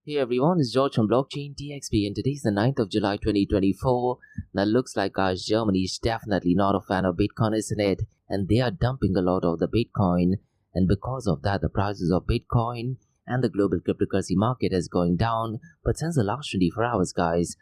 Hey everyone, it's George from Blockchain DXB and today's the 9th of July 2024. Now looks like guys, Germany is definitely not a fan of Bitcoin, isn't it? And they are dumping a lot of the Bitcoin, and because of that the prices of Bitcoin and the global cryptocurrency market is going down. But since the last 24 hours guys,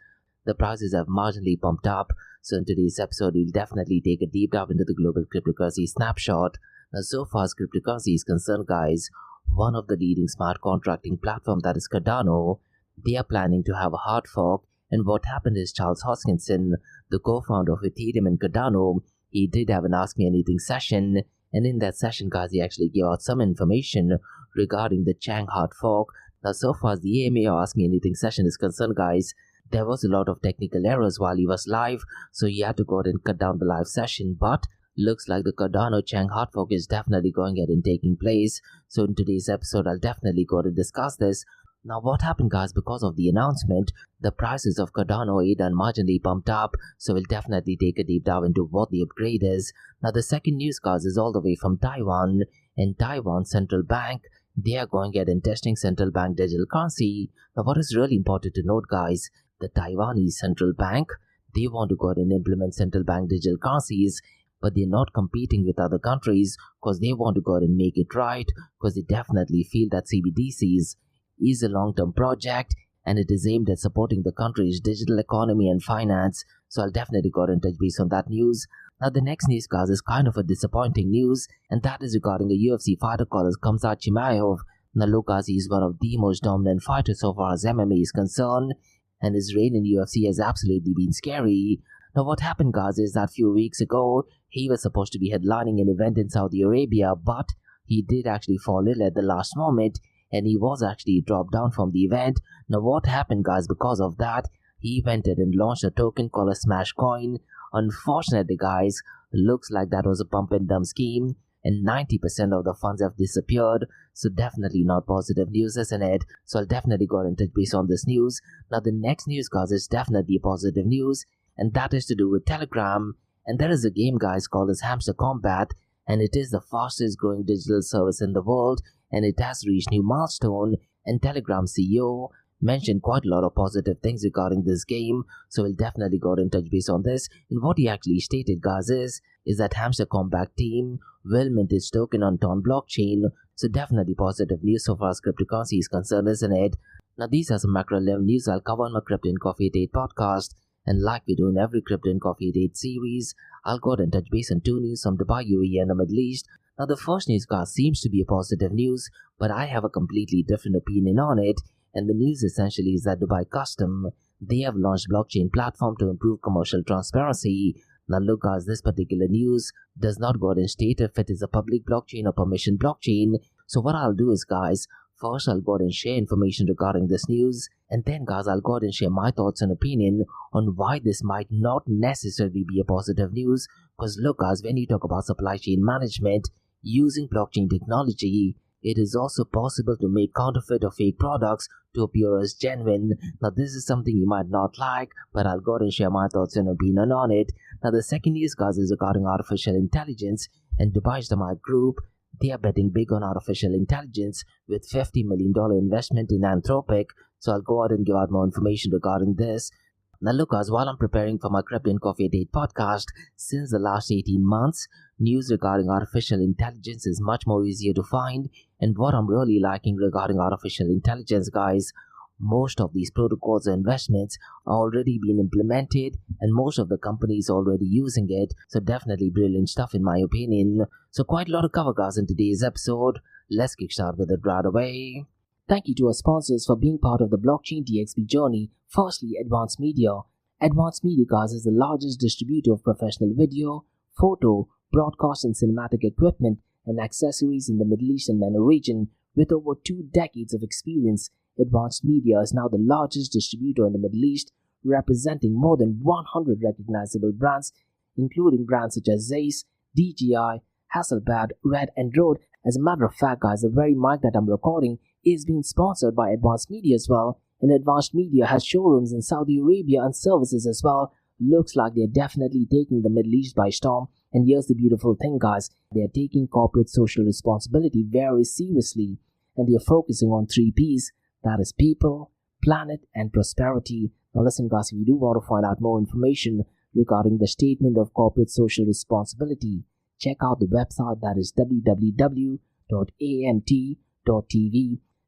the prices have marginally pumped up. So in today's episode we'll definitely take a deep dive into the global cryptocurrency snapshot. Now so far as cryptocurrency is concerned guys, one of the leading smart contracting platform, that is Cardano, they are planning to have a hard fork. And what happened is Charles Hoskinson, the co-founder of Ethereum and Cardano, he did have an Ask Me Anything session, and in that session guys he actually gave out some information regarding the Chang hard fork. Now so far as the AMA or Ask Me Anything session is concerned guys, there was a lot of technical errors while he was live, so he had to go ahead and cut down the live session, but looks like the Cardano Chang hard fork is definitely going ahead and taking place. So in today's episode, I'll definitely go to discuss this. Now what happened guys, because of the announcement, the prices of Cardano ADA marginally pumped up. So we'll definitely take a deep dive into what the upgrade is. Now the second news guys is all the way from Taiwan, and Taiwanese Central Bank, they are going ahead and testing central bank digital currency. Now what is really important to note guys, the Taiwanese Central Bank, they want to go ahead and implement central bank digital currencies, but they're not competing with other countries because they want to go ahead and make it right, because they definitely feel that CBDCs is a long-term project and it is aimed at supporting the country's digital economy and finance. So I'll definitely go ahead and touch base on that news. Now the next news guys is kind of a disappointing news, and that is regarding a UFC fighter called Khamzat Chimaev. Now look guys, he's one of the most dominant fighters so far as MMA is concerned, and his reign in UFC has absolutely been scary. Now what happened guys is that few weeks ago, he was supposed to be headlining an event in Saudi Arabia, but he did actually fall ill at the last moment and he was actually dropped down from the event. Now what happened guys, because of that, he went in and launched a token called a Smash Coin. Unfortunately guys, looks like that was a pump and dump scheme and 90% of the funds have disappeared. So definitely not positive news, isn't it? So I'll definitely go ahead and touch base on this news. Now the next news guys is definitely positive news, and that is to do with Telegram. And there is a game guys called as Hamster Kombat, and it is the fastest growing digital service in the world, and it has reached new milestone, and Telegram CEO mentioned quite a lot of positive things regarding this game. So we'll definitely go ahead and touch base on this. And what he actually stated guys is that Hamster Kombat team will mint its token on Ton blockchain. So definitely positive news so far as cryptocurrency is concerned, isn't it? Now these are some macro level news I'll cover on my Crypto and Coffee 88 podcast. And like we do in every Crypto and Coffee 88 series, I'll go ahead and touch base on two news from Dubai, UAE and the Middle East. Now the first news guys seems to be a positive news, but I have a completely different opinion on it. And the news essentially is that Dubai Custom, they have launched blockchain platform to improve commercial transparency. Now look guys, this particular news does not go ahead and state if it is a public blockchain or permission blockchain. So what I'll do is guys, first I'll go ahead and share information regarding this news, and then guys I'll go ahead and share my thoughts and opinion on why this might not necessarily be a positive news. Because look guys, when you talk about supply chain management using blockchain technology, it is also possible to make counterfeit or fake products to appear as genuine. Now this is something you might not like, but I'll go ahead and share my thoughts and opinion on it. Now the second news guys is regarding artificial intelligence, and Dubai's Dhamai Group, they are betting big on artificial intelligence with $50 million investment in Anthropic. So I'll go ahead and give out more information regarding this. Now look guys, while I'm preparing for my Crypto and Coffee 88 podcast, since the last 18 months, news regarding artificial intelligence is much more easier to find. And what I'm really liking regarding artificial intelligence guys, most of these protocols and investments are already being implemented and most of the companies are already using it. So definitely brilliant stuff in my opinion. So quite a lot of cover guys in today's episode. Let's kickstart with it right away. Thank you to our sponsors for being part of the Blockchain DXB journey. Firstly, Advanced Media. Advanced Media guys is the largest distributor of professional video, photo, broadcast and cinematic equipment and accessories in the Middle East and MENA region. With over 2 decades of experience, Advanced Media is now the largest distributor in the Middle East, representing more than 100 recognizable brands, including brands such as Zeiss, DJI, Hasselblad, Red and Rode. As a matter of fact guys, the very mic that I'm recording is being sponsored by Advanced Media as well. And Advanced Media has showrooms in Saudi Arabia and services as well. Looks like they're definitely taking the Middle East by storm. And here's the beautiful thing guys, they're taking corporate social responsibility very seriously, and they're focusing on 3 P's, that is people, planet, and prosperity. Now listen guys, if you do want to find out more information regarding the statement of corporate social responsibility, check out the website, that is www.amt.tv.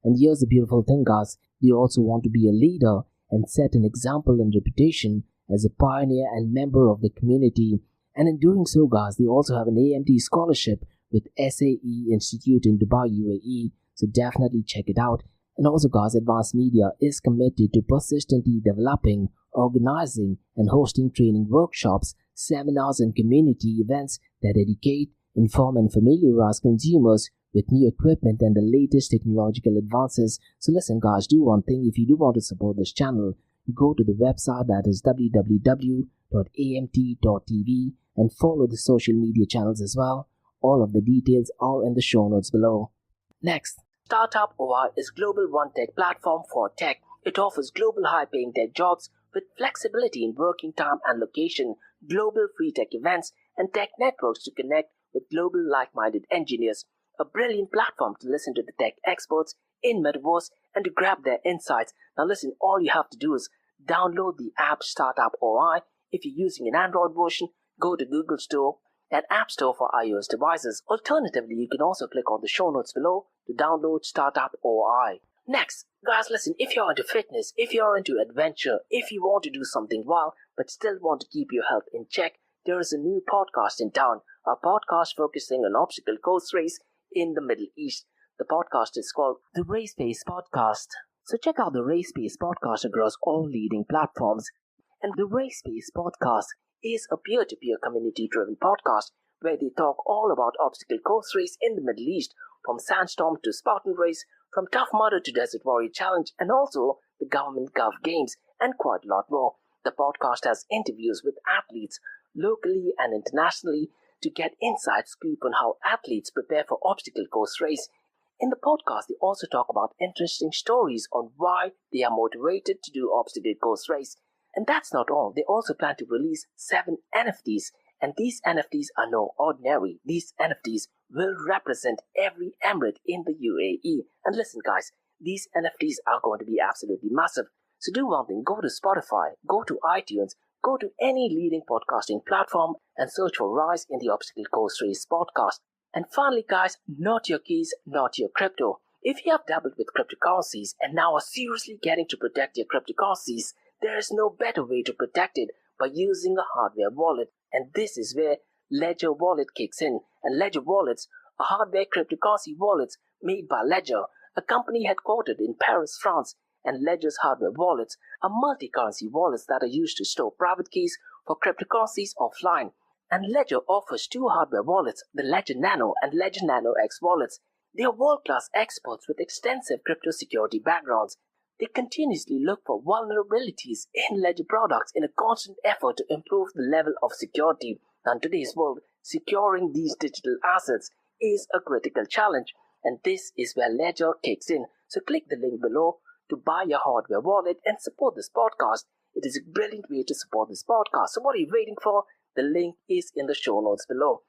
And here's the beautiful thing guys, they also want to be a leader and set an example and reputation as a pioneer and member of the community. And in doing so guys, they also have an AMT scholarship with SAE Institute in Dubai, UAE. So definitely check it out. And also guys, Advanced Media is committed to persistently developing, organizing and hosting training workshops, seminars and community events that educate, inform and familiarize consumers with new equipment and the latest technological advances. So listen guys, do one thing. If you do want to support this channel, go to the website, that is www.amt.tv, and follow the social media channels as well. All of the details are in the show notes below. Next, Startup OI is global one-tech platform for tech. It offers global high-paying tech jobs with flexibility in working time and location, global free tech events, and tech networks to connect with global like-minded engineers. A brilliant platform to listen to the tech experts in Metaverse and to grab their insights. Now listen, all you have to do is download the app Startup OI. If you're using an Android version, go to Google Store and App Store for iOS devices. Alternatively, you can also click on the show notes below to download Startup OI. Next, guys, listen, if you're into fitness, if you're into adventure, if you want to do something wild but still want to keep your health in check, there is a new podcast in town, a podcast focusing on obstacle course race in the Middle East. The podcast is called the Race Pace Podcast. So check out the Race Pace Podcast across all leading platforms. And the Race Pace Podcast is a peer-to-peer community-driven podcast where they talk all about obstacle course race in the Middle East, from Sandstorm to Spartan Race, from Tough Mudder to Desert Warrior Challenge, and also the Government Gov Games, and quite a lot more. The podcast has interviews with athletes locally and internationally to get inside scoop on how athletes prepare for obstacle course race. In the podcast, they also talk about interesting stories on why they are motivated to do obstacle course race. And that's not all. They also plan to release 7 NFTs, and these NFTs are no ordinary. These NFTs will represent every emirate in the UAE. And listen guys, these NFTs are going to be absolutely massive. So do one thing, go to Spotify, go to iTunes, go to any leading podcasting platform and search for Rise in the Obstacle Course Race podcast. And finally guys, not your keys, not your crypto. If you have dabbled with cryptocurrencies and now are seriously getting to protect your cryptocurrencies, there is no better way to protect it by using a hardware wallet. And this is where Ledger Wallet kicks in. And Ledger Wallets are hardware cryptocurrency wallets made by Ledger, a company headquartered in Paris, France. And Ledger's hardware wallets are multi-currency wallets that are used to store private keys for cryptocurrencies offline. And Ledger offers 2 hardware wallets, the Ledger Nano and Ledger Nano X wallets. They are world-class experts with extensive crypto security backgrounds. They continuously look for vulnerabilities in Ledger products in a constant effort to improve the level of security. Now, in today's world, securing these digital assets is a critical challenge, and this is where Ledger kicks in. So click the link below to buy your hardware wallet and support this podcast. It is a brilliant way to support this podcast. So what are you waiting for? The link is in the show notes below.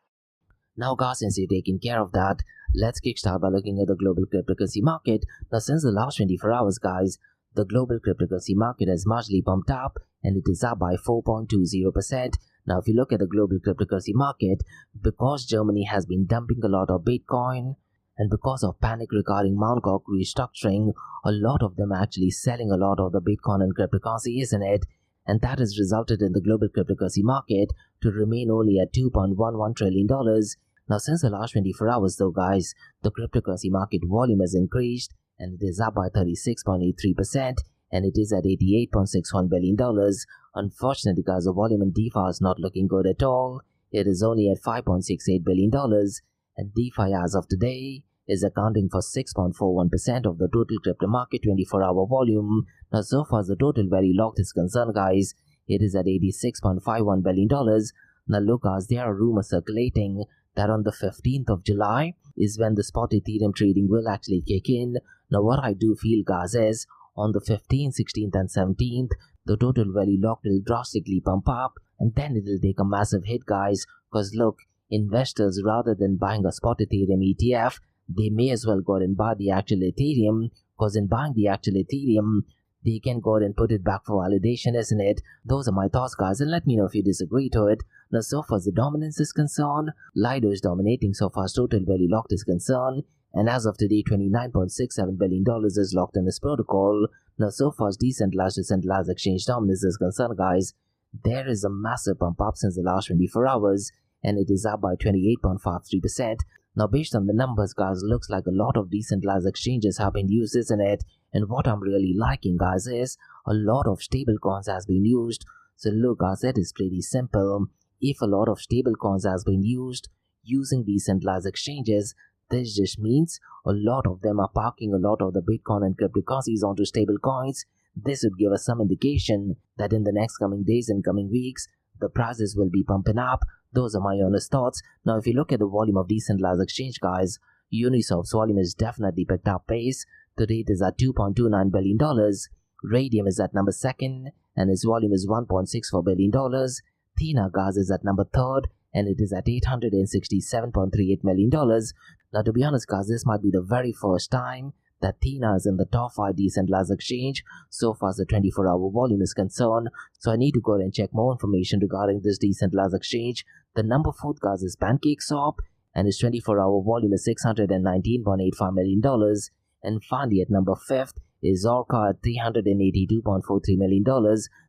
Now guys, since you're taking care of that, let's kickstart by looking at the global cryptocurrency market. Now since the last 24 hours guys, the global cryptocurrency market has marginally pumped up and it is up by 4.20%. Now if you look at the global cryptocurrency market, because Germany has been dumping a lot of Bitcoin and because of panic regarding Mt. Gox restructuring, a lot of them are actually selling a lot of the Bitcoin and cryptocurrency, isn't it? And that has resulted in the global cryptocurrency market to remain only at $2.11 trillion. Now since the last 24 hours though guys, the cryptocurrency market volume has increased and it is up by 36.83% and it is at $88.61 billion. Unfortunately guys, the volume in DeFi is not looking good at all. It is only at $5.68 billion and DeFi as of today is accounting for 6.41% of the total crypto market 24-hour volume. Now so far as the total value locked is concerned guys, it is at $86.51 billion. Now look guys, there are rumors circulating that on the 15th of July is when the spot Ethereum trading will actually kick in. Now what I do feel guys is, on the 15th, 16th and 17th, the total value locked will drastically pump up and then it will take a massive hit guys, because look, investors rather than buying a spot Ethereum ETF, they may as well go and buy the actual Ethereum, because in buying the actual Ethereum, they can go ahead and put it back for validation, isn't it? Those are my thoughts, guys, and let me know if you disagree to it. Now, so far as the dominance is concerned, Lido is dominating so far as total value locked is concerned, and as of today, $29.67 billion is locked in this protocol. Now, so far as decentralized exchange dominance is concerned, guys, there is a massive pump up since the last 24 hours, and it is up by 28.53%. Now, based on the numbers, guys, looks like a lot of decentralized exchanges have been used, isn't it? And what I'm really liking, guys, is a lot of stable coins has been used. So look, guys, it is pretty simple. If a lot of stable coins has been used using decentralized exchanges, this just means a lot of them are parking a lot of the Bitcoin and cryptocurrencies onto stable coins. This would give us some indication that in the next coming days and coming weeks, the prices will be pumping up. Those are my honest thoughts. Now, if you look at the volume of decentralized exchange, guys, Uniswap's volume is definitely picked up pace. Today it is at $2.29 billion. Radium is at number 2nd, and its volume is $1.64 billion. Thena, guys, is at number 3rd, and it is at $867.38 million. Now, to be honest, guys, this might be the very first time that Thena is in the top 5 decentralized exchange so far as the 24-hour volume is concerned. So I need to go ahead and check more information regarding this decentralized exchange. The number 4th, guys, is PancakeSwap, and its 24-hour volume is $619.85 million. And finally, at number 5th is Orca at $382.43 million.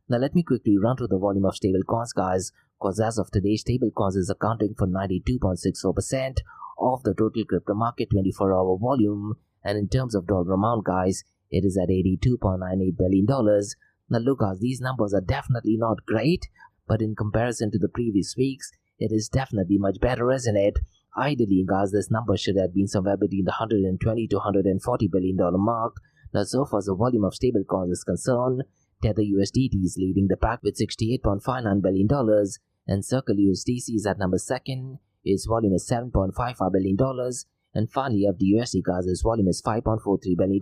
Now, let me quickly run through the volume of stable coins, guys, because as of today, stable coins is accounting for 92.64% of the total crypto market 24-hour volume. And in terms of dollar amount, guys, it is at $82.98 billion. Now, look, guys, these numbers are definitely not great, but in comparison to the previous weeks, it is definitely much better, isn't it? Ideally, guys, this number should have been somewhere between the $120 to $140 billion mark. Now, so far as the volume of stable coins is concerned, Tether USDT is leading the pack with $68.59 billion, and Circle USDC is at number 2nd. Its volume is $7.55 billion. And finally, FDUSD, guys, its volume is $5.43 billion.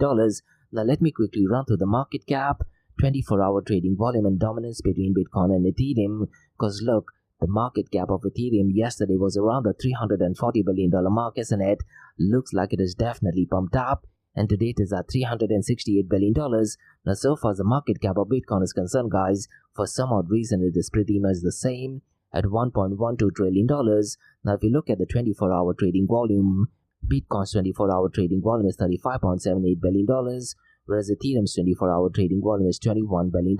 Now, let me quickly run through the market cap, 24-hour trading volume, and dominance between Bitcoin and Ethereum. Because look, the market cap of Ethereum yesterday was around the $340 billion mark, isn't it? Looks like it is definitely pumped up, and today it is at $368 billion. Now, so far as the market cap of Bitcoin is concerned, guys, for some odd reason it is pretty much the same at $1.12 trillion. Now, if you look at the 24-hour trading volume, Bitcoin's 24-hour trading volume is $35.78 billion, whereas Ethereum's 24-hour trading volume is $21 billion.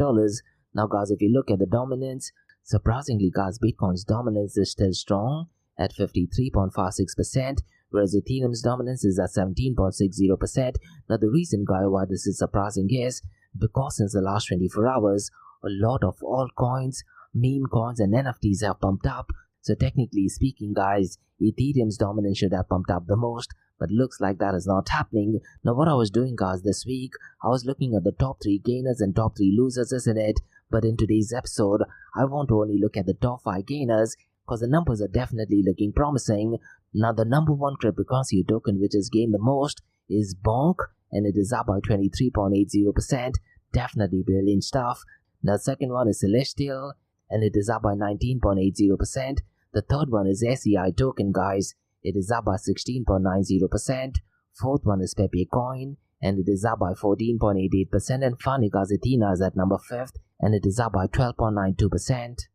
Now, guys, if you look at the dominance, surprisingly, guys, Bitcoin's dominance is still strong at 53.56%, whereas Ethereum's dominance is at 17.60%. Now, the reason, guys, why this is surprising is because since the last 24 hours, a lot of altcoins, meme coins, and NFTs have pumped up. So technically speaking, guys, Ethereum's dominance should have pumped up the most, but looks like that is not happening. Now, what I was doing, guys, this week, I was looking at the top 3 gainers and top 3 losers, isn't it? But in today's episode, I want to only look at the top 5 gainers, because the numbers are definitely looking promising. Now, the number 1 cryptocurrency token which has gained the most is Bonk, and it is up by 23.80%. Definitely brilliant stuff. Now, the second one is Celestial, and it is up by 19.80%. The third one is SEI token, guys. It is up by 16.90%. Fourth one is Pepe Coin, and it is up by 14.88%. And finally, guys, Athena is at number 5th, and it is up by 12.92%.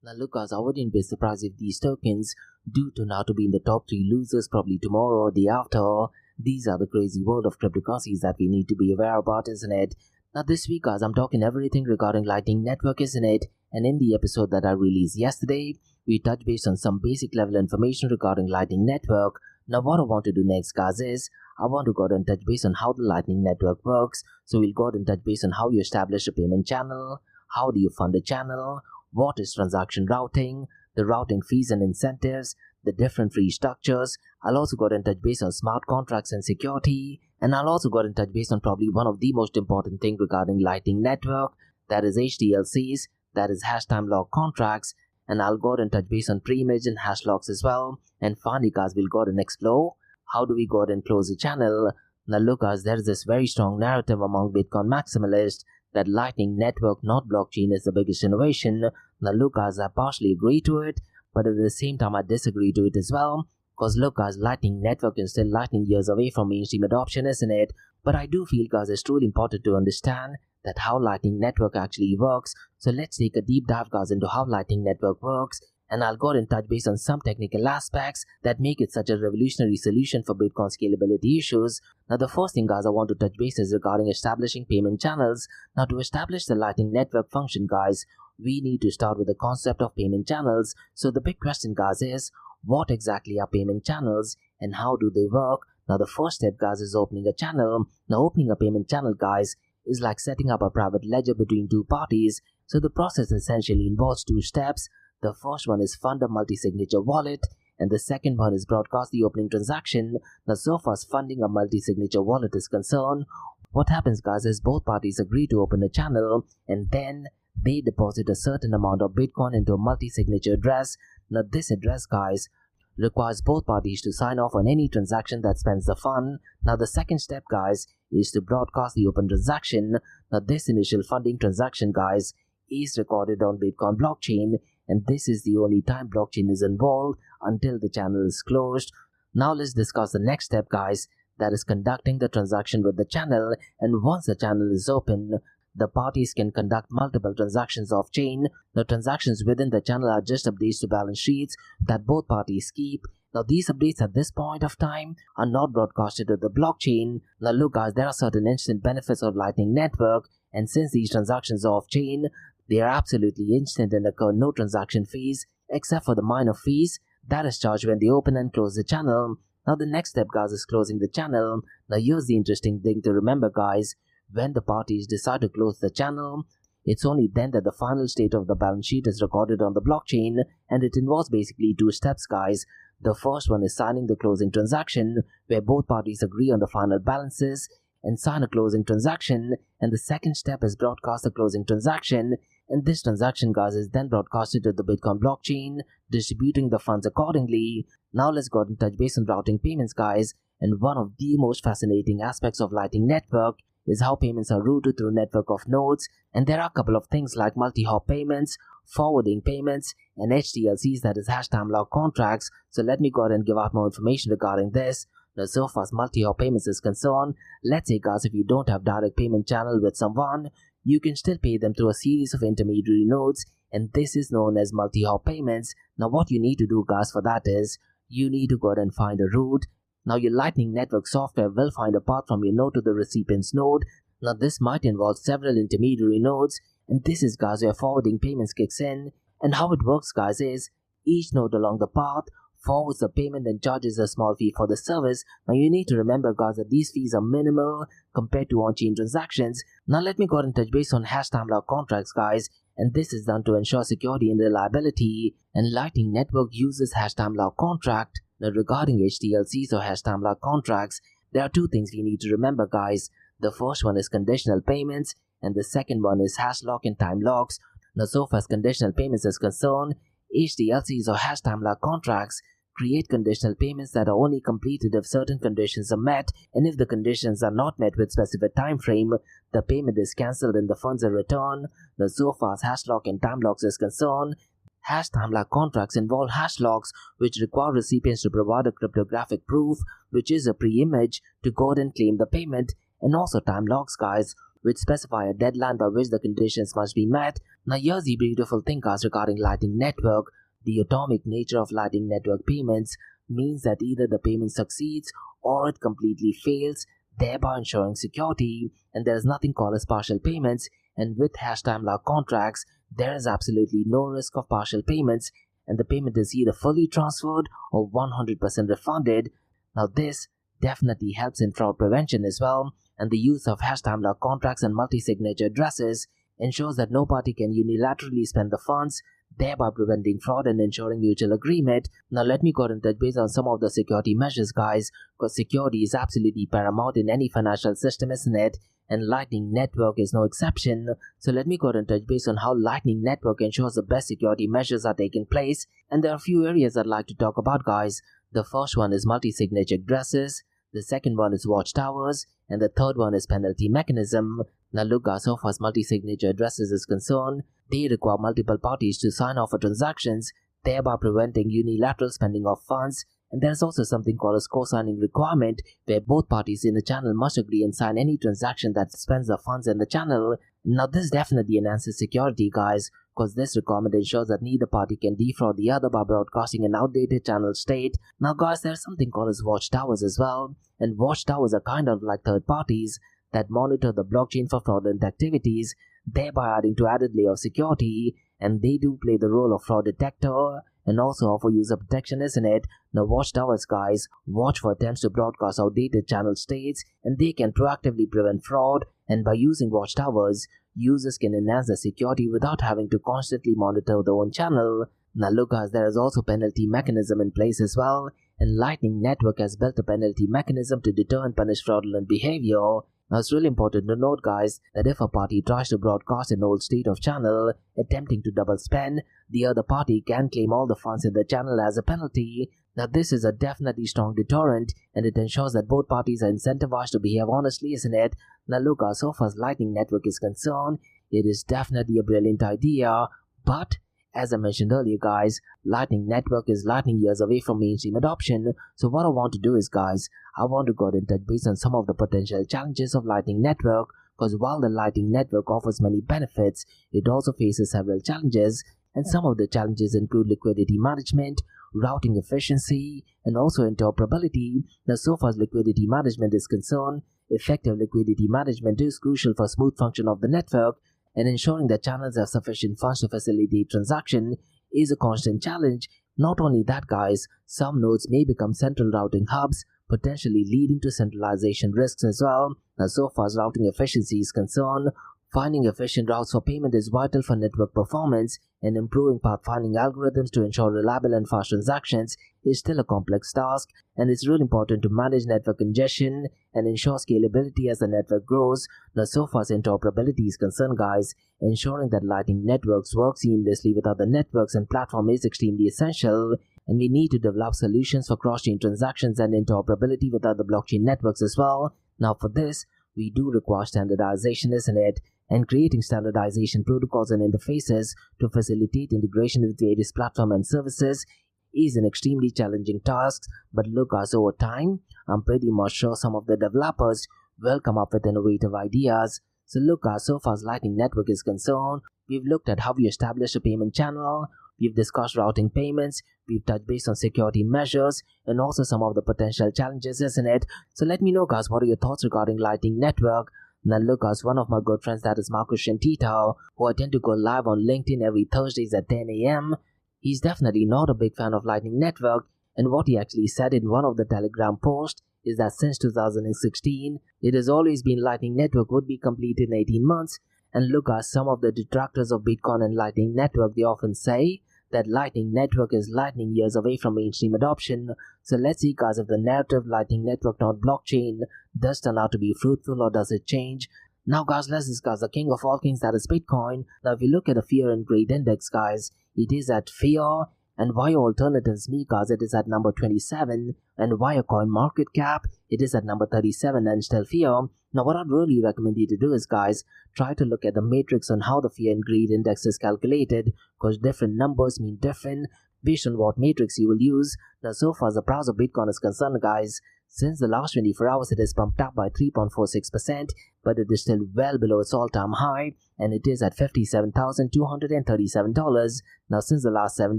Now, look, guys, I wouldn't be surprised if these tokens do turn out to be in the top 3 losers probably tomorrow or the after. These are the crazy world of cryptocurrencies that we need to be aware about, isn't it? Now, this week, guys, I'm talking everything regarding Lightning Network, isn't it? And in the episode that I released yesterday, we touched base on some basic level information regarding Lightning Network. Now, what I want to do next, guys, is I want to go ahead and touch base on how the Lightning Network works. So we'll go ahead and touch base on how you establish a payment channel, how do you fund a channel, what is transaction routing, the routing fees and incentives, the different fee structures. I'll also go ahead and touch base on smart contracts and security. And I'll also go ahead and touch base on probably one of the most important things regarding Lightning Network, that is HDLCs, that is hash time lock contracts. And I'll go ahead and touch base on pre-image and hash locks as well. And finally, guys, we'll go ahead and explore how do we go ahead and close a channel. Now, look, guys, there is this very strong narrative among Bitcoin maximalists that Lightning Network, not blockchain, is the biggest innovation. Now, look, guys, I partially agree to it, but at the same time, I disagree to it as well. Because, look, guys, Lightning Network is still lightning years away from mainstream adoption, isn't it? But I do feel, guys, it's truly important to understand that how Lightning Network actually works. So let's take a deep dive, guys, into how Lightning Network works, and I'll go and touch base on some technical aspects that make it such a revolutionary solution for Bitcoin scalability issues. Now, the first thing, guys, I want to touch base is regarding establishing payment channels. Now, to establish the Lightning Network function, guys, we need to start with the concept of payment channels. So the big question, guys, is what exactly are payment channels and how do they work? Now, the first step, guys, is opening a channel. Now, opening a payment channel, guys, is like setting up a private ledger between two parties. So the process essentially involves two steps. The first one is fund a multi-signature wallet, and the second one is broadcast the opening transaction. Now, so far as funding a multi-signature wallet is concerned, what happens, guys, is both parties agree to open a channel, and then they deposit a certain amount of Bitcoin into a multi-signature address. Now, this address, guys, requires both parties to sign off on any transaction that spends the fund. Now, the second step, guys, is to broadcast the open transaction. Now, this initial funding transaction, guys, is recorded on Bitcoin blockchain, and this is the only time blockchain is involved until the channel is closed. Now, let's discuss the next step, guys, that is conducting the transaction with the channel. And once the channel is open, the parties can conduct multiple transactions off-chain. The transactions within the channel are just updates to balance sheets that both parties keep. Now, these updates at this point of time are not broadcasted to the blockchain. Now, look, guys, there are certain instant benefits of Lightning Network, and since these transactions are off-chain, they are absolutely instant and occur no transaction fees except for the minor fees that is charged when they open and close the channel. Now, the next step, guys, is closing the channel. Now, here's the interesting thing to remember, guys. When the parties decide to close the channel, it's only then that the final state of the balance sheet is recorded on the blockchain, and it involves basically two steps, guys. The first one is signing the closing transaction, where both parties agree on the final balances and sign a closing transaction, and the second step is broadcast the closing transaction, and this transaction, guys, is then broadcasted to the Bitcoin blockchain, distributing the funds accordingly. Now, let's go ahead and touch base on routing payments, guys, and one of the most fascinating aspects of Lightning Network is how payments are routed through a network of nodes, and there are a couple of things like multi-hop payments, forwarding payments, and HTLCs, that is hash time lock contracts. So let me go ahead and give out more information regarding this. Now, so far as multi-hop payments is concerned, let's say, guys, if you don't have direct payment channel with someone, you can still pay them through a series of intermediary nodes, and this is known as multi-hop payments. Now, what you need to do, guys, for that is you need to go ahead and find a route. Now, your Lightning Network software will find a path from your node to the recipient's node. Now, this might involve several intermediary nodes, and this is, guys, where forwarding payments kicks in. And how it works, guys, is each node along the path forwards the payment and charges a small fee for the service. Now, you need to remember, guys, that these fees are minimal compared to on-chain transactions. Now, let me go ahead and touch base on hash time lock contracts, guys, and this is done to ensure security and reliability, and Lightning Network uses hash time lock contract. Now, regarding HTLCs or hash time lock contracts, there are two things we need to remember, guys. The first one is conditional payments, and the second one is hash lock and time locks. Now, so far as conditional payments is concerned, HTLCs or hash time lock contracts create conditional payments that are only completed if certain conditions are met, and if the conditions are not met with specific time frame, the payment is cancelled and the funds are returned. Now, so far as hash lock and time locks is concerned, hash time lock contracts involve hash locks, which require recipients to provide a cryptographic proof, which is a pre-image, to go ahead and claim the payment, and also time locks, guys, which specify a deadline by which the conditions must be met. Now, here's the beautiful thing, guys, regarding Lightning Network. The atomic nature of Lightning Network payments means that either the payment succeeds or it completely fails, thereby ensuring security, and there is nothing called as partial payments. And with hash time lock contracts, there is absolutely no risk of partial payments, and the payment is either fully transferred or 100% refunded. Now, this definitely helps in fraud prevention as well, and the use of hash time lock contracts and multi-signature addresses ensures that no party can unilaterally spend the funds, thereby preventing fraud and ensuring mutual agreement. Now, let me go ahead and touch base on some of the security measures, guys, because security is absolutely paramount in any financial system, isn't it? And Lightning Network is no exception. So let me go ahead and touch base on how Lightning Network ensures the best security measures are taking place, and there are a few areas I'd like to talk about, guys. The first one is multi-signature addresses, the second one is watchtowers, and the third one is penalty mechanism. Now look, guys, so far as multi-signature addresses is concerned, they require multiple parties to sign off for transactions, thereby preventing unilateral spending of funds, And there's also something called a co-signing requirement, where both parties in the channel must agree and sign any transaction that spends the funds in the channel. Now this definitely enhances security, guys, because this requirement ensures that neither party can defraud the other by broadcasting an outdated channel state. Now guys, there's something called as watchtowers as well, and watchtowers are kind of like third parties that monitor the blockchain for fraudulent activities, thereby adding to added layer of security, and they do play the role of fraud detector and also offer user protection, isn't it? Now watchtowers, guys, watch for attempts to broadcast outdated channel states, and they can proactively prevent fraud, and by using watchtowers, users can enhance their security without having to constantly monitor their own channel. Now look guys, there is also penalty mechanism in place as well, and Lightning Network has built a penalty mechanism to deter and punish fraudulent behavior. Now it's really important to note, guys, that if a party tries to broadcast an old state of channel, attempting to double spend, the other party can claim all the funds in the channel as a penalty. Now this is a definitely strong deterrent, and it ensures that both parties are incentivized to behave honestly, isn't it? Now look, so far as Lightning Network is concerned, it is definitely a brilliant idea, but as I mentioned earlier, guys, Lightning Network is lightning years away from mainstream adoption. So what I want to do is, guys, I want to go ahead and touch base on some of the potential challenges of Lightning Network, because while the Lightning Network offers many benefits, it also faces several challenges, and some of the challenges include liquidity management, routing efficiency, and also interoperability. Now so far as liquidity management is concerned, effective liquidity management is crucial for smooth function of the network, and ensuring that channels have sufficient funds to facilitate transaction is a constant challenge. Not only that, guys, some nodes may become central routing hubs, potentially leading to centralization risks as well. Now so far as routing efficiency is concerned, finding efficient routes for payment is vital for network performance, and improving pathfinding algorithms to ensure reliable and fast transactions is still a complex task, and it's really important to manage network congestion and ensure scalability as the network grows. Now so far as interoperability is concerned, guys, ensuring that Lightning networks work seamlessly with other networks and platforms is extremely essential, and we need to develop solutions for cross-chain transactions and interoperability with other blockchain networks as well. Now for this, we do require standardization, isn't it? And creating standardization protocols and interfaces to facilitate integration with various platforms and services is an extremely challenging task. But look, as over time, I'm pretty much sure some of the developers will come up with innovative ideas. So look, so far as Lightning Network is concerned, we've looked at how we establish a payment channel, we've discussed routing payments, we've touched base on security measures, and also some of the potential challenges, isn't it? So let me know, guys, what are your thoughts regarding Lightning Network? Now look, guys, one of my good friends, that is Marcus Shantito, who I tend to go live on LinkedIn every Thursdays at 10 a.m. He's definitely not a big fan of Lightning Network, and what he actually said in one of the Telegram posts is that since 2016, it has always been Lightning Network would be completed in 18 months. And look, guys, some of the detractors of Bitcoin and Lightning Network, they often say that Lightning Network is lightning years away from mainstream adoption. So let's see, guys, if the narrative Lightning Network not blockchain does turn out to be fruitful, or does it change? Now, guys, let's discuss the king of all kings, that is Bitcoin. Now, if you look at the fear and greed index, guys, it is at fear, and via alternatives me, guys, it is at number 27, and via coin market cap, it is at number 37 and still fear. Now, what I'd really recommend you to do is, guys, try to look at the matrix on how the fear and greed index is calculated, because different numbers mean different based on what matrix you will use. Now, so far as the price of Bitcoin is concerned, guys, since the last 24 hours, it is pumped up by 3.46%, but it is still well below its all-time high, and it is at $57,237. Now, since the last 7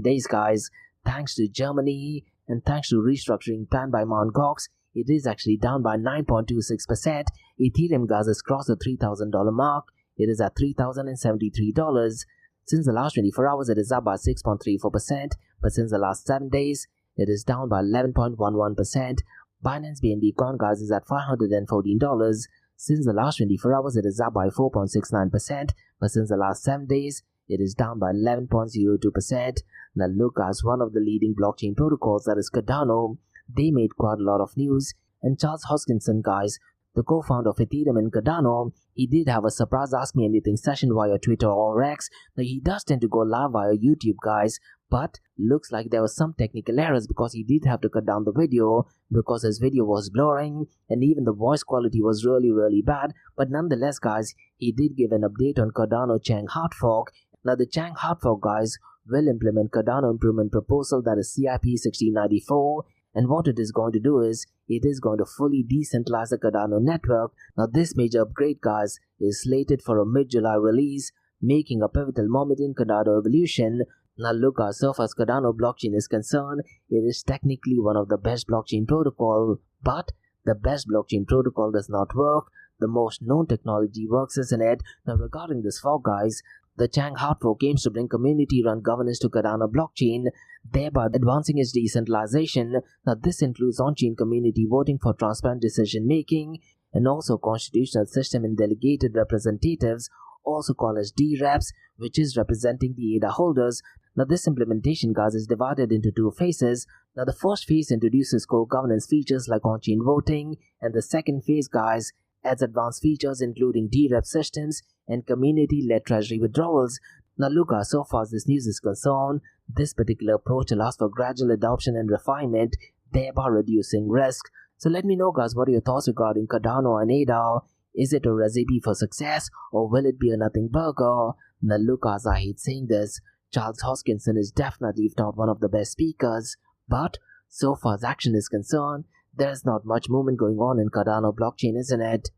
days, guys, thanks to Germany and thanks to restructuring plan by Mt. Gox, it is actually down by 9.26%. Ethereum, guys, has crossed the $3,000 mark. It is at $3,073. Since the last 24 hours, it is up by 6.34%, but since the last 7 days, it is down by 11.11%. Binance BNB Coin, guys, is at $514. Since the last 24 hours, it is up by 4.69%, but since the last 7 days, it is down by 11.02%. Now look, guys, one of the leading blockchain protocols, that is Cardano, they made quite a lot of news, and Charles Hoskinson, guys, the co-founder of Ethereum and Cardano, he did have a surprise Ask Me Anything session via Twitter or X. Now he does tend to go live via YouTube, guys, but looks like there was some technical errors because he did have to cut down the video because his video was blurring and even the voice quality was really bad. But nonetheless, guys, he did give an update on Cardano Chang Fork. Now the Chang Fork, guys, will implement Cardano Improvement Proposal, that is CIP 1694, And what it is going to do is, it is going to fully decentralize the Cardano network. Now this major upgrade, guys, is slated for a mid-July release, making a pivotal moment in Cardano evolution. Now look, guys, so far as Cardano blockchain is concerned, it is technically one of the best blockchain protocol, but the best blockchain protocol does not work. The most known technology works, isn't it? Now regarding this fork, guys, the Chang Fork aims to bring community-run governance to Cardano blockchain, thereby advancing its decentralization. Now this includes on-chain community voting for transparent decision-making, and also constitutional system and delegated representatives, also called as D-Reps, which is representing the ADA holders. Now this implementation, guys, is divided into two phases. Now the first phase introduces core governance features like on-chain voting, and the second phase, guys, adds advanced features including D-Rep systems and community-led treasury withdrawals. Now look, guys, so far as this news is concerned, this particular approach allows for gradual adoption and refinement, thereby reducing risk. So let me know, guys, what are your thoughts regarding Cardano and ADA? Is it a recipe for success, or will it be a nothing burger? Now look, guys, I hate saying this, Charles Hoskinson is definitely, if not one of the best speakers, but so far as action is concerned, there's not much movement going on in Cardano blockchain, isn't it?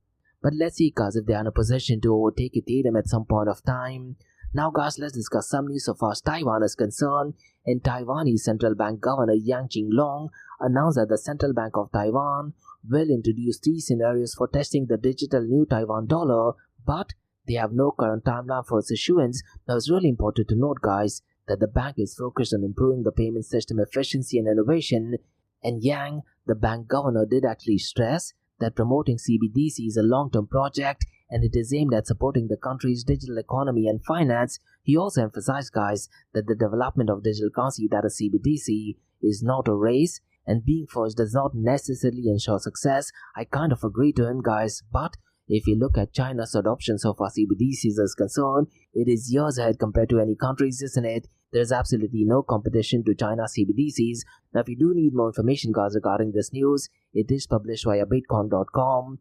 But let's see, guys, if they are in a position to overtake Ethereum at some point of time. Now, guys, let's discuss some news so far as Taiwan is concerned. And Taiwanese Central Bank Governor Yang Qinglong announced that the Central Bank of Taiwan will introduce 3 scenarios for testing the digital new Taiwan dollar, but they have no current timeline for its issuance. Now, it's really important to note, guys, that the bank is focused on improving the payment system efficiency and innovation. And Yang, the bank governor, did actually stress that promoting CBDC is a long-term project and it is aimed at supporting the country's digital economy and finance. He also emphasized, guys, that the development of digital currency, that is CBDC, is not a race, and being first does not necessarily ensure success. I kind of agree to him, guys, but if you look at China's adoption so far CBDCs is concerned, it is years ahead compared to any countries, isn't it? There is absolutely no competition to China's CBDCs. Now, if you do need more information, guys, regarding this news, it is published via bitcoin.com.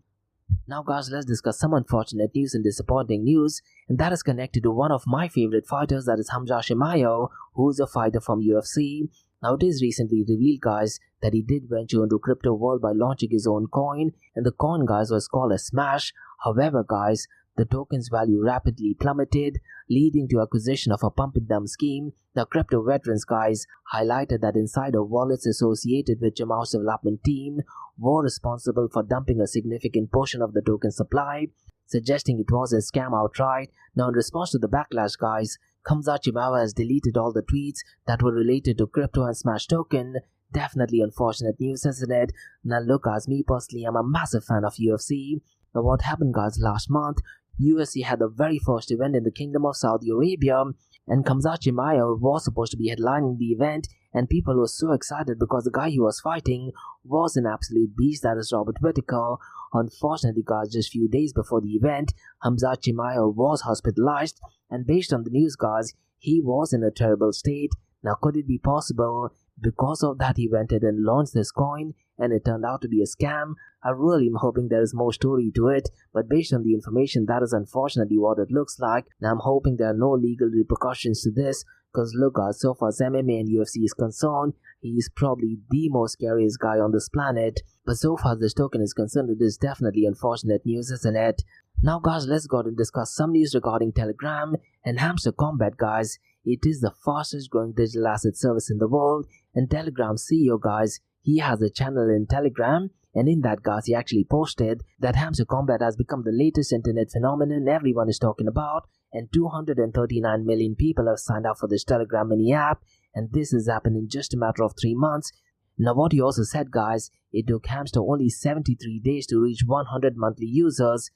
Now, guys, let's discuss some unfortunate news and disappointing news, and that is connected to one of my favorite fighters, that is Khamzat Chimaev, who is a fighter from UFC. Now, it is recently revealed, guys, that he did venture into crypto world by launching his own coin, and the coin, guys, was called a Smash. However, guys, the token's value rapidly plummeted, leading to acquisition of a pump and dump scheme. The crypto veterans, guys, highlighted that insider wallets associated with Chimaev's development team were responsible for dumping a significant portion of the token supply, suggesting it was a scam outright. Now, in response to the backlash, guys, Khamzat Chimaev has deleted all the tweets that were related to crypto and Smash token. Definitely unfortunate news, isn't it? Now look, guys, me personally, I'm a massive fan of UFC. Now what happened, guys, last month, UFC had the very first event in the Kingdom of Saudi Arabia, and Khamzat Chimaev was supposed to be headlining the event, and people were so excited because the guy he was fighting was an absolute beast, that is Robert Whittaker. Unfortunately, guys, just few days before the event, Khamzat Chimaev was hospitalized, and based on the news, guys, he was in a terrible state. Now, could it be possible because of that he went ahead and launched this coin and it turned out to be a scam? I really am hoping there is more story to it, but based on the information, that is unfortunately what it looks like. Now, I'm hoping there are no legal repercussions to this, because look, guys, so far as MMA and UFC is concerned, he is probably the most scariest guy on this planet. But so far as this token is concerned, it is definitely unfortunate news, isn't it? Now, guys, let's go and discuss some news regarding Telegram and Hamster Kombat, guys. It is the fastest growing digital asset service in the world, and Telegram CEO, guys, he has a channel in Telegram, and in that, guys, he actually posted that Hamster Kombat has become the latest internet phenomenon everyone is talking about, and 239 million people have signed up for this Telegram mini app, and this has happened in just a matter of 3 months. Now, what he also said, guys, it took Hamster only 73 days to reach 100 monthly users,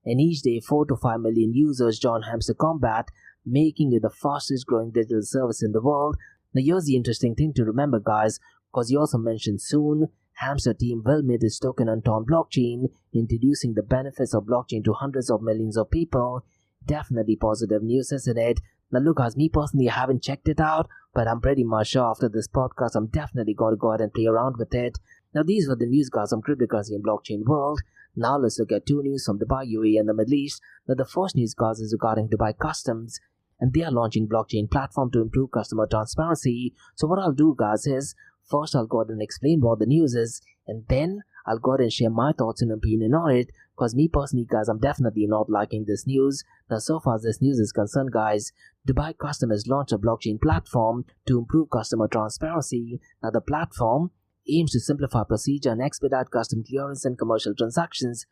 and each day 4 to 5 million users join Hamster Kombat, making it the fastest growing digital service in the world. Now, here's the interesting thing to remember, guys, because he also mentioned soon Hamster team will make its token on blockchain, introducing the benefits of blockchain to hundreds of millions of people. Definitely positive news, isn't it? Now look, guys, me personally, I haven't checked it out, but I'm pretty much sure after this podcast, I'm definitely going to go ahead and play around with it. Now, these were the news, guys, from cryptocurrency and blockchain world. Now let's look at 2 news from Dubai, UAE, and the Middle East. Now, the first news, guys, is regarding Dubai Customs, and they are launching blockchain platform to improve customer transparency. So what I'll do, guys, is First, I'll go ahead and explain what the news is, and then I'll go ahead and share my thoughts and opinion on it. Because me personally, guys, I'm definitely not liking this news. Now, so far as this news is concerned, guys, Dubai Custom has launched a blockchain platform to improve customer transparency. Now, the platform aims to simplify procedure and expedite custom clearance and commercial transactions,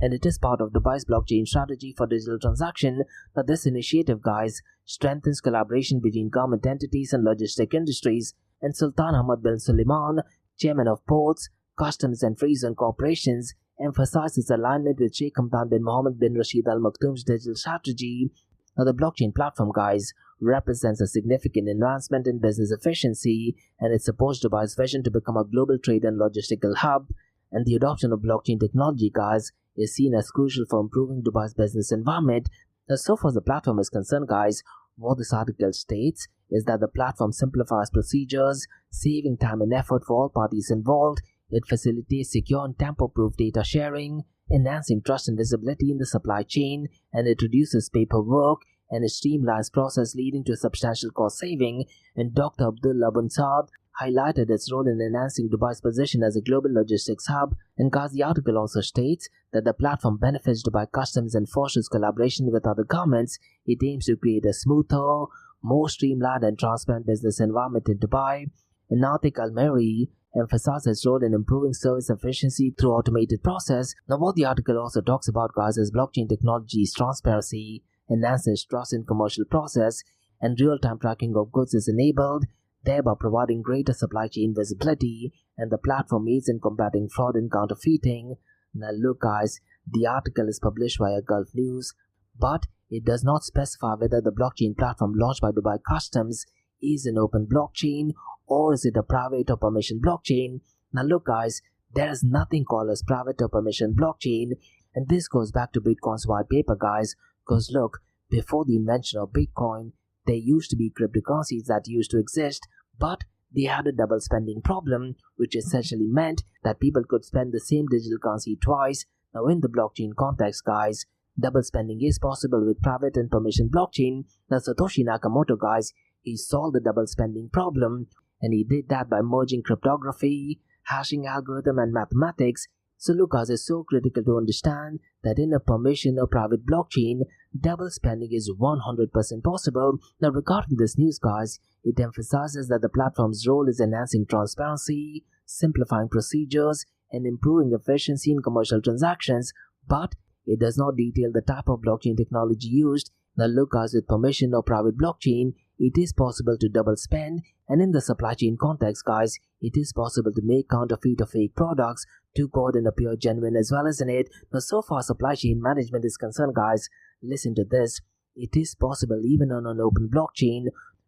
and it is part of Dubai's blockchain strategy for digital transaction. Now, this initiative, guys, strengthens collaboration between government entities and logistic industries, and Sultan Ahmad bin Suleiman, chairman of Ports, Customs and Free Zone Corporations, emphasizes alignment with Sheikh Hamdan bin Mohammed bin Rashid Al Maktoum's digital strategy. Now, the blockchain platform, guys, represents a significant advancement in business efficiency, and it supports Dubai's vision to become a global trade and logistical hub. And the adoption of blockchain technology, guys, is seen as crucial for improving Dubai's business environment. Now, so far as the platform is concerned, guys, what this article states is that the platform simplifies procedures, saving time and effort for all parties involved. It facilitates secure and tamper-proof data sharing, enhancing trust and visibility in the supply chain, and it reduces paperwork and it streamlines process, leading to substantial cost saving. And Dr. Abdullah bin Saad highlighted its role in enhancing Dubai's position as a global logistics hub. And guys, the article also states that the platform benefits Dubai Customs and fosters collaboration with other governments. It aims to create a smoother, more streamlined and transparent business environment in Dubai. And Natik Al-Meri emphasizes its role in improving service efficiency through automated process. Now, what the article also talks about, guys, is blockchain technology's transparency, enhances trust in commercial process, and real-time tracking of goods is enabled, thereby providing greater supply chain visibility, and the platform aids in combating fraud and counterfeiting. Now look, guys, the article is published via Gulf News, but it does not specify whether the blockchain platform launched by Dubai Customs is an open blockchain or is it a private or permission blockchain. Now look, guys, there is nothing called as private or permission blockchain, and this goes back to Bitcoin's white paper, guys, because look, before the invention of Bitcoin, there used to be cryptocurrencies that used to exist, but they had a double spending problem, which essentially meant that people could spend the same digital currency twice. Now in the blockchain context, guys, double spending is possible with private and permission blockchain. Now Satoshi Nakamoto, guys, he solved the double spending problem, and he did that by merging cryptography, hashing algorithm and mathematics. So look, guys, it's so critical to understand that in a permission or private blockchain, double spending is 100% possible. Now regarding this news, guys, it emphasizes that the platform's role is enhancing transparency, simplifying procedures, and improving efficiency in commercial transactions, but it does not detail the type of blockchain technology used. Now look, guys, with permission or private blockchain, it is possible to double spend, and in the supply chain context, guys, it is possible to make counterfeit or fake products to go out and appear genuine as well, isn't it? Now, so far supply chain management is concerned, guys, listen to this. It is possible even on an open blockchain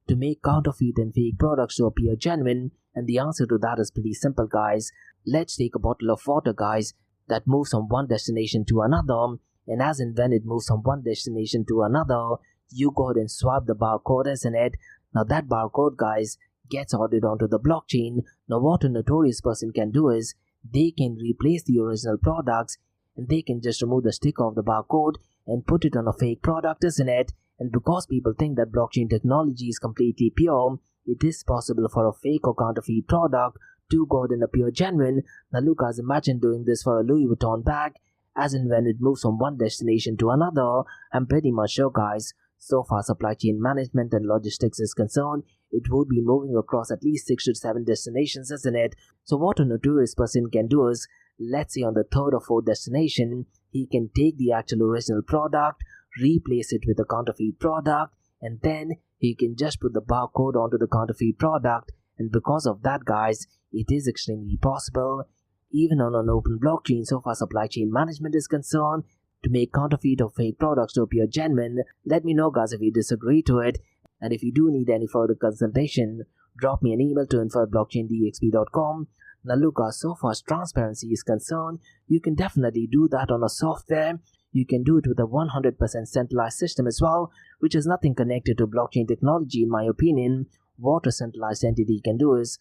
to make counterfeit and fake products to appear genuine, and the answer to that is pretty simple, guys. Let's take a bottle of water, guys, that moves from one destination to another, and as and when it moves from one destination to another, you go ahead and swipe the barcode, isn't it? Now that barcode, guys, gets ordered onto the blockchain. Now what a notorious person can do is they can replace the original products, and they can just remove the sticker of the barcode and put it on a fake product, isn't it? And because people think that blockchain technology is completely pure, it is possible for a fake or counterfeit product to go ahead and appear genuine. Now look, guys, imagine doing this for a Louis Vuitton bag. As and when it moves from one destination to another, I'm pretty much sure, guys, so far supply chain management and logistics is concerned, it would be moving across at least 6 to 7 destinations, isn't it? So what a notorious person can do is, let's say on the 3rd or 4th destination, he can take the actual original product, replace it with a counterfeit product, and then he can just put the barcode onto the counterfeit product. And because of that, guys, it is extremely possible, even on an open blockchain, so far supply chain management is concerned, to make counterfeit or fake products to appear genuine. Let me know, guys, if you disagree to it, and if you do need any further consultation, drop me an email to info@blockchaindxb.com. Now look, guys, so far as transparency is concerned, you can definitely do that on a software. You can do it with a 100% centralized system as well, which is nothing connected to blockchain technology in my opinion. What a centralized entity can do is,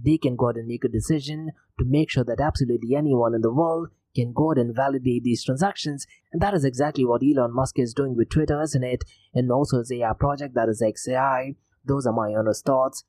they can go ahead and make a decision to make sure that absolutely anyone in the world can go ahead and validate these transactions, and that is exactly what Elon Musk is doing with Twitter, isn't it? And also his AI project, that is XAI. Those are my honest thoughts.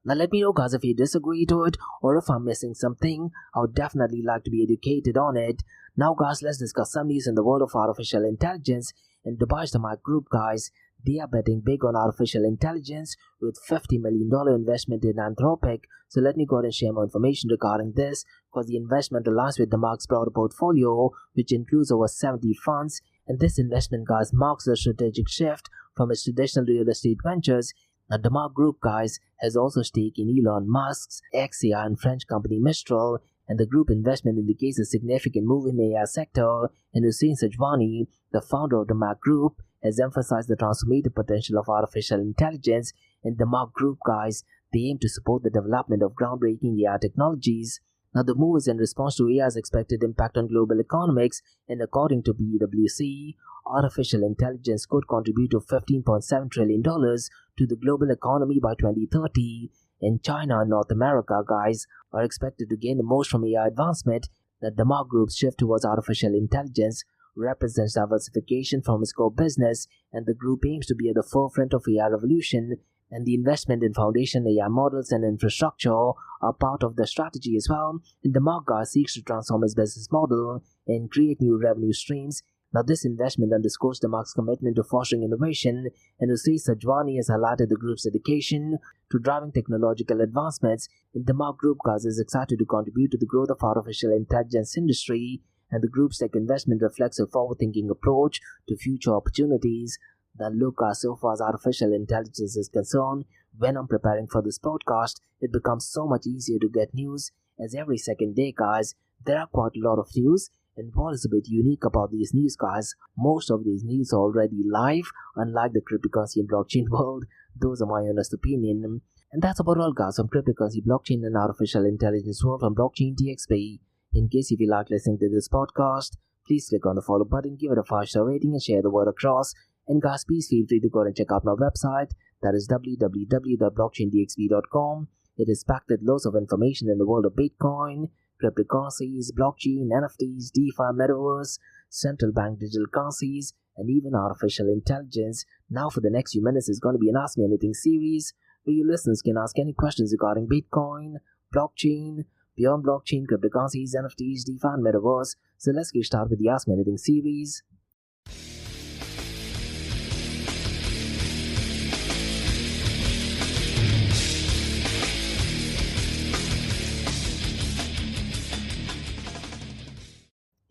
Now let me know guys if you disagree to it or if I'm missing something. I would definitely like to be educated on it. Now guys, let's discuss some news in the world of artificial intelligence. In Dubai's the Mark Group guys, they are betting big on artificial intelligence with $50 million investment in Anthropic. So let me go ahead and share more information regarding this, because the investment aligns with the Mark's broader portfolio, which includes over 70 funds. And this investment guys marks a strategic shift from its traditional real estate ventures. Now, the Mark Group guys has also stake in Elon Musk's XAI and French company Mistral, and the group investment indicates a significant move in the AI sector. And Hussein Sajwani, the founder of the Mark Group, has emphasized the transformative potential of artificial intelligence. In the Mark Group guys, they aim to support the development of groundbreaking AI technologies. Now, the move is in response to AI's expected impact on global economics, and according to PwC, artificial intelligence could contribute to $15.7 trillion to the global economy by 2030. And China and North America guys are expected to gain the most from AI advancement. That the Mark Group's shift towards artificial intelligence represents diversification from its core business, and the group aims to be at the forefront of AI revolution. And the investment in foundation AI models and infrastructure are part of the strategy as well. And the Mark guy seeks to transform its business model and create new revenue streams. Now, this investment underscores the Mark's commitment to fostering innovation, and Hussein Sajwani has highlighted the group's dedication to driving technological advancements. And the Mark Group guys is excited to contribute to the growth of artificial intelligence industry, and the group's tech investment reflects a forward-thinking approach to future opportunities. Now look, so far as artificial intelligence is concerned, when I'm preparing for this podcast, it becomes so much easier to get news, as every second day guys, there are quite a lot of news. And what is a bit unique about these news guys, most of these news are already live, unlike the cryptocurrency and blockchain world. Those are my honest opinion. And that's about all guys from cryptocurrency, blockchain and artificial intelligence world from Blockchain DXB. In case if you like listening to this podcast, please click on the follow button, give it a 5-star rating and share the word across. And guys, please feel free to go and check out my website, that is www.blockchaindxb.com. It is packed with loads of information in the world of Bitcoin, cryptocurrencies, blockchain, NFTs, DeFi, Metaverse, central bank digital currencies, and even artificial intelligence. Now for the next few minutes is going to be an Ask Me Anything series, where you listeners can ask any questions regarding Bitcoin, blockchain, beyond blockchain, cryptocurrencies, NFTs, DeFi, and Metaverse. So let's get started with the Ask Me Anything series.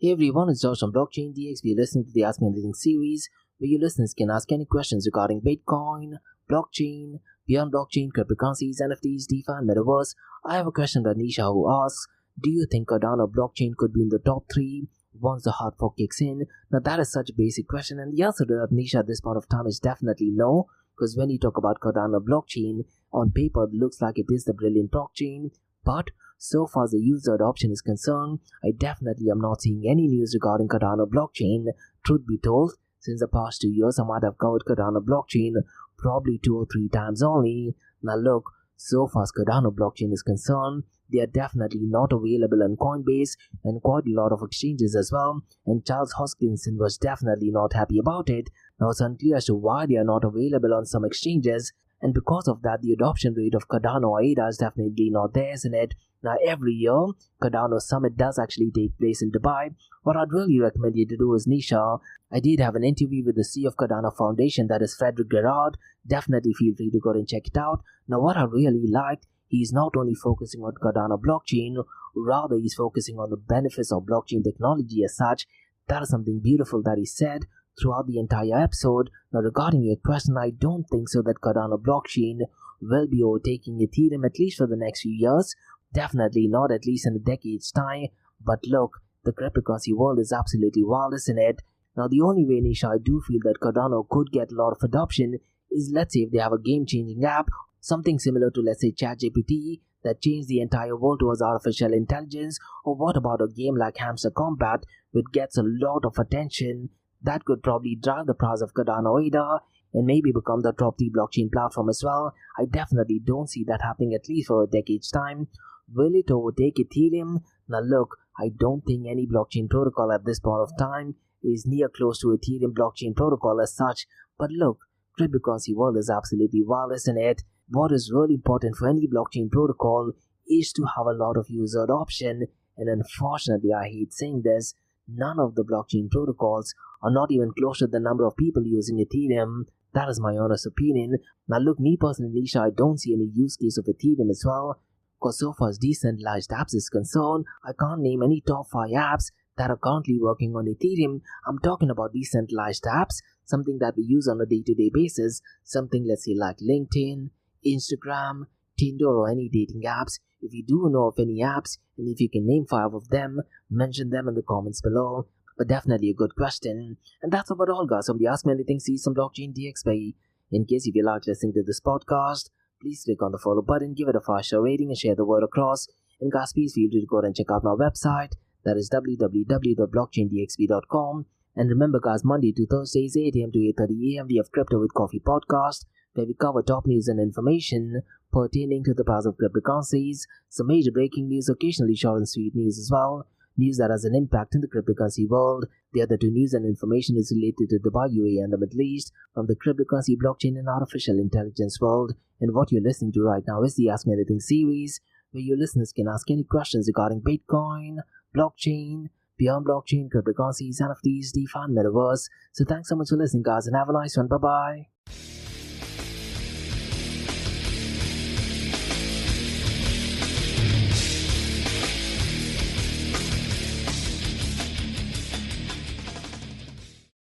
Hey everyone, it's Josh from Blockchain DXB. You're listening to the Ask Me Anything series, where your listeners can ask any questions regarding Bitcoin, blockchain, beyond blockchain, cryptocurrencies, NFTs, DeFi, and Metaverse. I have a question by Nisha who asks, do you think Cardano blockchain could be in the top 3 once the hard fork kicks in? Now that is such a basic question, and the answer to that, Nisha, at this point of time is definitely no, because when you talk about Cardano blockchain, on paper it looks like it is the brilliant blockchain, but so far as the user adoption is concerned, I definitely am not seeing any news regarding Cardano blockchain. Truth be told, since the past 2 years I might have covered Cardano blockchain probably 2 or 3 times only. Now look, so far as Cardano blockchain is concerned, they are definitely not available on Coinbase and quite a lot of exchanges as well, and Charles Hoskinson was definitely not happy about it. Now it's unclear as to why they are not available on some exchanges, and because of that the adoption rate of Cardano ADA is definitely not there, isn't it? Now every year, Cardano Summit does actually take place in Dubai. What I'd really recommend you to do is, Nisha, I did have an interview with the CEO of Cardano Foundation, that is Frederick Gerard. Definitely feel free to go and check it out. Now what I really liked, he's not only focusing on Cardano blockchain, rather he's focusing on the benefits of blockchain technology as such. That is something beautiful that he said throughout the entire episode. Now regarding your question, I don't think so that Cardano blockchain will be overtaking Ethereum at least for the next few years. Definitely not at least in a decade's time. But look, the cryptocurrency world is absolutely wild, isn't it? Now the only way, Nisha, I do feel that Cardano could get a lot of adoption is, let's say, if they have a game-changing app, something similar to, let's say, ChatGPT, that changed the entire world towards artificial intelligence. Or what about a game like Hamster Kombat, which gets a lot of attention? That could probably drive the price of Cardano ADA and maybe become the top 3 blockchain platform as well. I definitely don't see that happening at least for a decade's time. Will it overtake Ethereum? Now look, I don't think any blockchain protocol at this point of time is near close to Ethereum blockchain protocol as such. But look, cryptocurrency world is absolutely wild, isn't it? What is really important for any blockchain protocol is to have a lot of user adoption, and unfortunately, I hate saying this, none of the blockchain protocols are not even close to the number of people using Ethereum. That is my honest opinion. Now look, me personally, Nisha, I don't see any use case of Ethereum as well, because so far as decentralized apps is concerned, I can't name any top 5 apps that are currently working on Ethereum. I'm talking about decentralized apps, something that we use on a day-to-day basis, something let's say like LinkedIn, Instagram, Tinder, or any dating apps. If you do know of any apps, and if you can name 5 of them, mention them in the comments below. But definitely a good question. And that's about all, guys. Somebody ask me anything, see some blockchain DXB. In case if you like listening to this podcast, please click on the follow button, give it a 5-star rating, and share the word across. And guys, please feel free to go and check out my website. That is www.blockchaindxb.com. And remember, guys, Monday to Thursdays, 8 a.m. to 8:30 a.m., we have Crypto with Coffee podcast, where we cover top news and information pertaining to the price of cryptocurrencies, some major breaking news, occasionally short and sweet news as well, news that has an impact in the cryptocurrency world. The other 2 news and information is related to Dubai, UAE, and the Middle East from the cryptocurrency, blockchain, and artificial intelligence world. And what you're listening to right now is the Ask Me Anything series, where your listeners can ask any questions regarding Bitcoin, blockchain, beyond blockchain, cryptocurrencies, NFTs, DeFi, and Metaverse. So thanks so much for listening, guys, and have a nice one. Bye-bye.